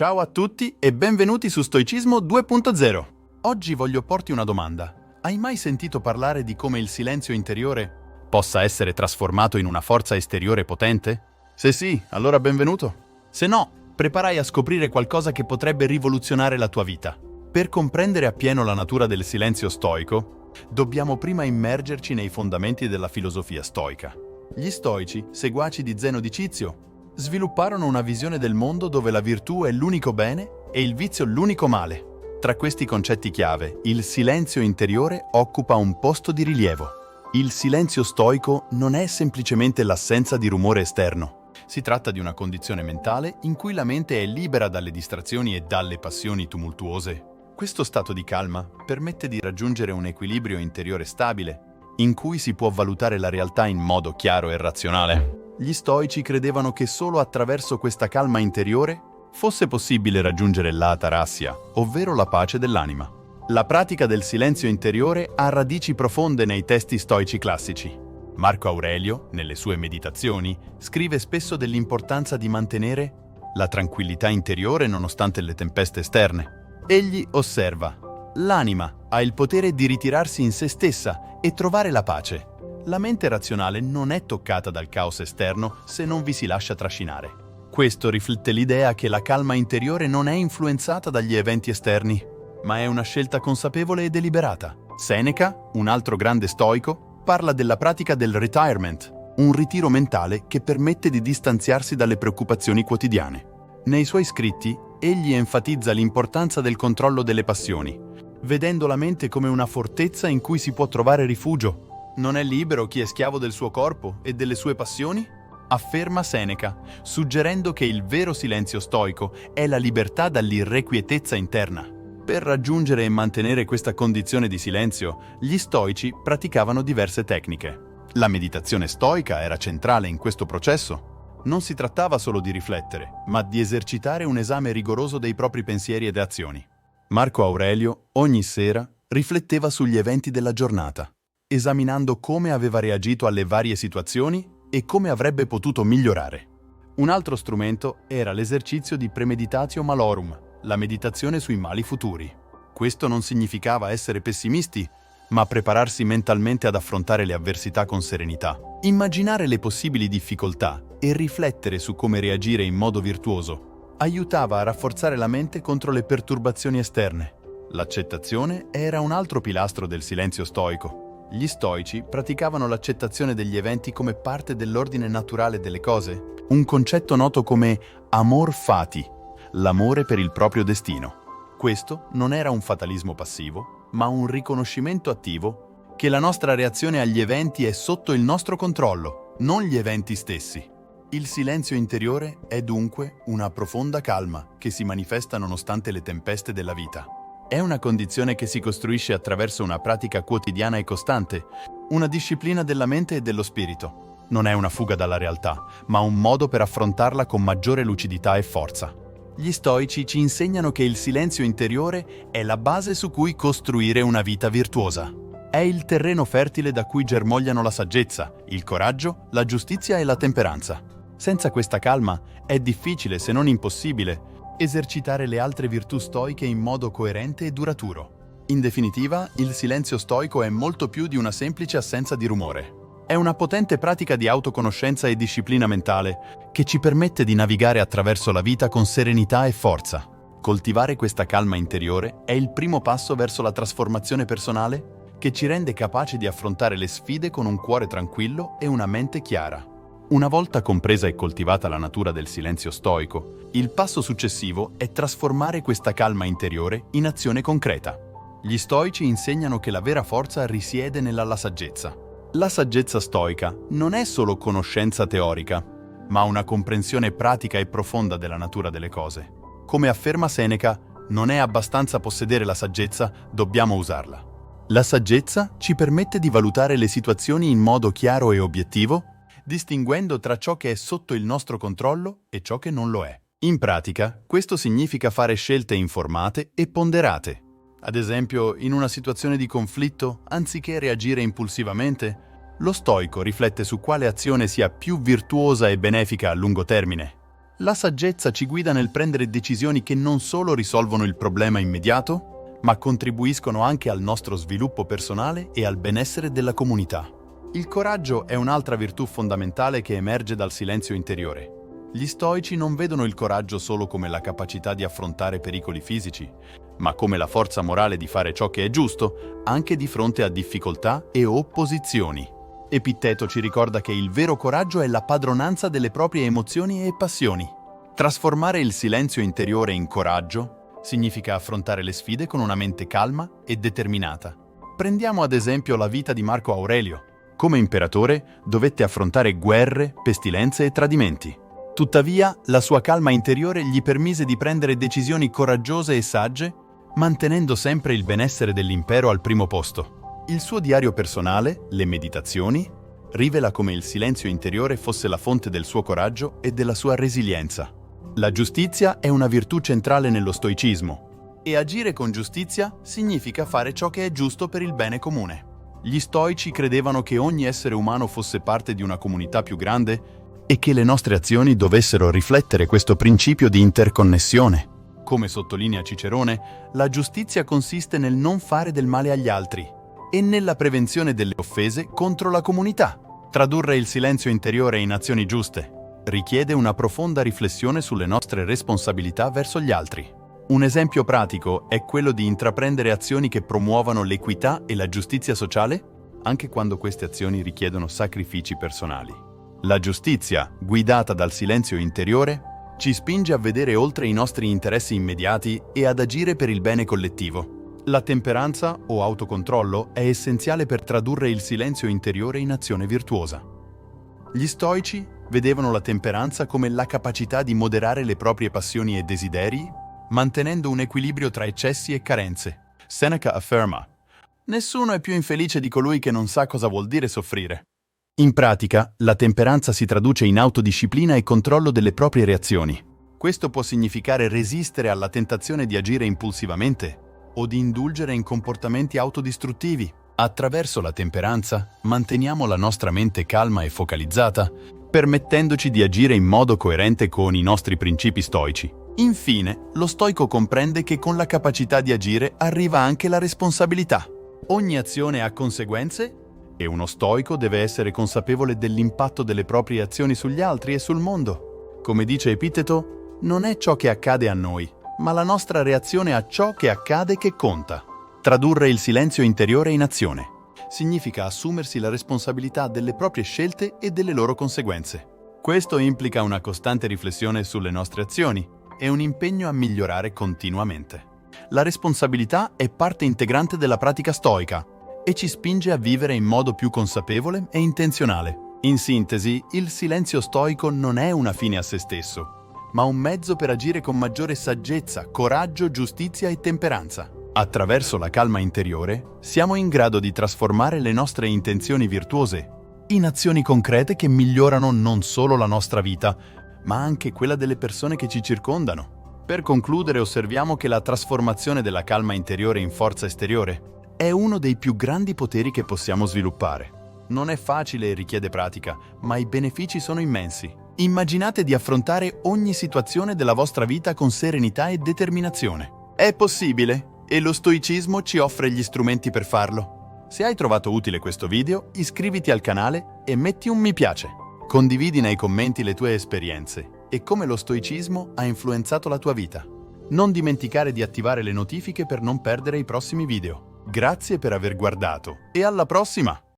Ciao a tutti e benvenuti su Stoicismo 2.0. Oggi voglio porti una domanda. Hai mai sentito parlare di come il silenzio interiore possa essere trasformato in una forza esteriore potente? Se sì, allora benvenuto. Se no, preparai a scoprire qualcosa che potrebbe rivoluzionare la tua vita. Per comprendere appieno la natura del silenzio stoico, dobbiamo prima immergerci nei fondamenti della filosofia stoica. Gli stoici, seguaci di Zeno di Cizio, svilupparono una visione del mondo dove la virtù è l'unico bene e il vizio l'unico male. Tra questi concetti chiave, il silenzio interiore occupa un posto di rilievo. Il silenzio stoico non è semplicemente l'assenza di rumore esterno. Si tratta di una condizione mentale in cui la mente è libera dalle distrazioni e dalle passioni tumultuose. Questo stato di calma permette di raggiungere un equilibrio interiore stabile, in cui si può valutare la realtà in modo chiaro e razionale. Gli stoici credevano che solo attraverso questa calma interiore fosse possibile raggiungere l'Atarasya, ovvero la pace dell'anima. La pratica del silenzio interiore ha radici profonde nei testi stoici classici. Marco Aurelio, nelle sue meditazioni, scrive spesso dell'importanza di mantenere la tranquillità interiore nonostante le tempeste esterne. Egli osserva: l'anima ha il potere di ritirarsi in se stessa e trovare la pace. La mente razionale non è toccata dal caos esterno se non vi si lascia trascinare. Questo riflette l'idea che la calma interiore non è influenzata dagli eventi esterni, ma è una scelta consapevole e deliberata. Seneca, un altro grande stoico, parla della pratica del retirement, un ritiro mentale che permette di distanziarsi dalle preoccupazioni quotidiane. Nei suoi scritti, egli enfatizza l'importanza del controllo delle passioni, vedendo la mente come una fortezza in cui si può trovare rifugio. Non è libero chi è schiavo del suo corpo e delle sue passioni? Afferma Seneca, suggerendo che il vero silenzio stoico è la libertà dall'irrequietezza interna. Per raggiungere e mantenere questa condizione di silenzio, gli stoici praticavano diverse tecniche. La meditazione stoica era centrale in questo processo. Non si trattava solo di riflettere, ma di esercitare un esame rigoroso dei propri pensieri ed azioni. Marco Aurelio, ogni sera, rifletteva sugli eventi della giornata, esaminando come aveva reagito alle varie situazioni e come avrebbe potuto migliorare. Un altro strumento era l'esercizio di premeditatio malorum, la meditazione sui mali futuri. Questo non significava essere pessimisti, ma prepararsi mentalmente ad affrontare le avversità con serenità. Immaginare le possibili difficoltà e riflettere su come reagire in modo virtuoso aiutava a rafforzare la mente contro le perturbazioni esterne. L'accettazione era un altro pilastro del silenzio stoico. Gli stoici praticavano l'accettazione degli eventi come parte dell'ordine naturale delle cose, un concetto noto come amor fati, l'amore per il proprio destino. Questo non era un fatalismo passivo, ma un riconoscimento attivo che la nostra reazione agli eventi è sotto il nostro controllo, non gli eventi stessi. Il silenzio interiore è dunque una profonda calma che si manifesta nonostante le tempeste della vita. È una condizione che si costruisce attraverso una pratica quotidiana e costante, una disciplina della mente e dello spirito. Non è una fuga dalla realtà, ma un modo per affrontarla con maggiore lucidità e forza. Gli stoici ci insegnano che il silenzio interiore è la base su cui costruire una vita virtuosa. È il terreno fertile da cui germogliano la saggezza, il coraggio, la giustizia e la temperanza. Senza questa calma è difficile, se non impossibile, esercitare le altre virtù stoiche in modo coerente e duraturo. In definitiva, il silenzio stoico è molto più di una semplice assenza di rumore. È una potente pratica di autoconoscenza e disciplina mentale che ci permette di navigare attraverso la vita con serenità e forza. Coltivare questa calma interiore è il primo passo verso la trasformazione personale che ci rende capaci di affrontare le sfide con un cuore tranquillo e una mente chiara. Una volta compresa e coltivata la natura del silenzio stoico, il passo successivo è trasformare questa calma interiore in azione concreta. Gli stoici insegnano che la vera forza risiede nella saggezza. La saggezza stoica non è solo conoscenza teorica, ma una comprensione pratica e profonda della natura delle cose. Come afferma Seneca, non è abbastanza possedere la saggezza, dobbiamo usarla. La saggezza ci permette di valutare le situazioni in modo chiaro e obiettivo, distinguendo tra ciò che è sotto il nostro controllo e ciò che non lo è. In pratica, questo significa fare scelte informate e ponderate. Ad esempio, in una situazione di conflitto, anziché reagire impulsivamente, lo stoico riflette su quale azione sia più virtuosa e benefica a lungo termine. La saggezza ci guida nel prendere decisioni che non solo risolvono il problema immediato, ma contribuiscono anche al nostro sviluppo personale e al benessere della comunità. Il coraggio è un'altra virtù fondamentale che emerge dal silenzio interiore. Gli stoici non vedono il coraggio solo come la capacità di affrontare pericoli fisici, ma come la forza morale di fare ciò che è giusto, anche di fronte a difficoltà e opposizioni. Epitteto ci ricorda che il vero coraggio è la padronanza delle proprie emozioni e passioni. Trasformare il silenzio interiore in coraggio significa affrontare le sfide con una mente calma e determinata. Prendiamo ad esempio la vita di Marco Aurelio. Come imperatore dovette affrontare guerre, pestilenze e tradimenti. Tuttavia, la sua calma interiore gli permise di prendere decisioni coraggiose e sagge, mantenendo sempre il benessere dell'impero al primo posto. Il suo diario personale, le meditazioni, rivela come il silenzio interiore fosse la fonte del suo coraggio e della sua resilienza. La giustizia è una virtù centrale nello stoicismo, e agire con giustizia significa fare ciò che è giusto per il bene comune. Gli stoici credevano che ogni essere umano fosse parte di una comunità più grande e che le nostre azioni dovessero riflettere questo principio di interconnessione. Come sottolinea Cicerone, la giustizia consiste nel non fare del male agli altri e nella prevenzione delle offese contro la comunità. Tradurre il silenzio interiore in azioni giuste richiede una profonda riflessione sulle nostre responsabilità verso gli altri. Un esempio pratico è quello di intraprendere azioni che promuovano l'equità e la giustizia sociale, anche quando queste azioni richiedono sacrifici personali. La giustizia, guidata dal silenzio interiore, ci spinge a vedere oltre i nostri interessi immediati e ad agire per il bene collettivo. La temperanza o autocontrollo è essenziale per tradurre il silenzio interiore in azione virtuosa. Gli stoici vedevano la temperanza come la capacità di moderare le proprie passioni e desideri, mantenendo un equilibrio tra eccessi e carenze. Seneca afferma: «Nessuno è più infelice di colui che non sa cosa vuol dire soffrire». In pratica, la temperanza si traduce in autodisciplina e controllo delle proprie reazioni. Questo può significare resistere alla tentazione di agire impulsivamente o di indulgere in comportamenti autodistruttivi. Attraverso la temperanza manteniamo la nostra mente calma e focalizzata, permettendoci di agire in modo coerente con i nostri principi stoici. Infine, lo stoico comprende che con la capacità di agire arriva anche la responsabilità. Ogni azione ha conseguenze e uno stoico deve essere consapevole dell'impatto delle proprie azioni sugli altri e sul mondo. Come dice Epitteto, non è ciò che accade a noi, ma la nostra reazione a ciò che accade che conta. Tradurre il silenzio interiore in azione significa assumersi la responsabilità delle proprie scelte e delle loro conseguenze. Questo implica una costante riflessione sulle nostre azioni e un impegno a migliorare continuamente. La responsabilità è parte integrante della pratica stoica e ci spinge a vivere in modo più consapevole e intenzionale. In sintesi, il silenzio stoico non è una fine a se stesso, ma un mezzo per agire con maggiore saggezza, coraggio, giustizia e temperanza. Attraverso la calma interiore, siamo in grado di trasformare le nostre intenzioni virtuose in azioni concrete che migliorano non solo la nostra vita, ma anche quella delle persone che ci circondano. Per concludere, osserviamo che la trasformazione della calma interiore in forza esteriore è uno dei più grandi poteri che possiamo sviluppare. Non è facile e richiede pratica, ma i benefici sono immensi. Immaginate di affrontare ogni situazione della vostra vita con serenità e determinazione. È possibile e lo stoicismo ci offre gli strumenti per farlo. Se hai trovato utile questo video, iscriviti al canale e metti un mi piace. Condividi nei commenti le tue esperienze e come lo stoicismo ha influenzato la tua vita. Non dimenticare di attivare le notifiche per non perdere i prossimi video. Grazie per aver guardato e alla prossima!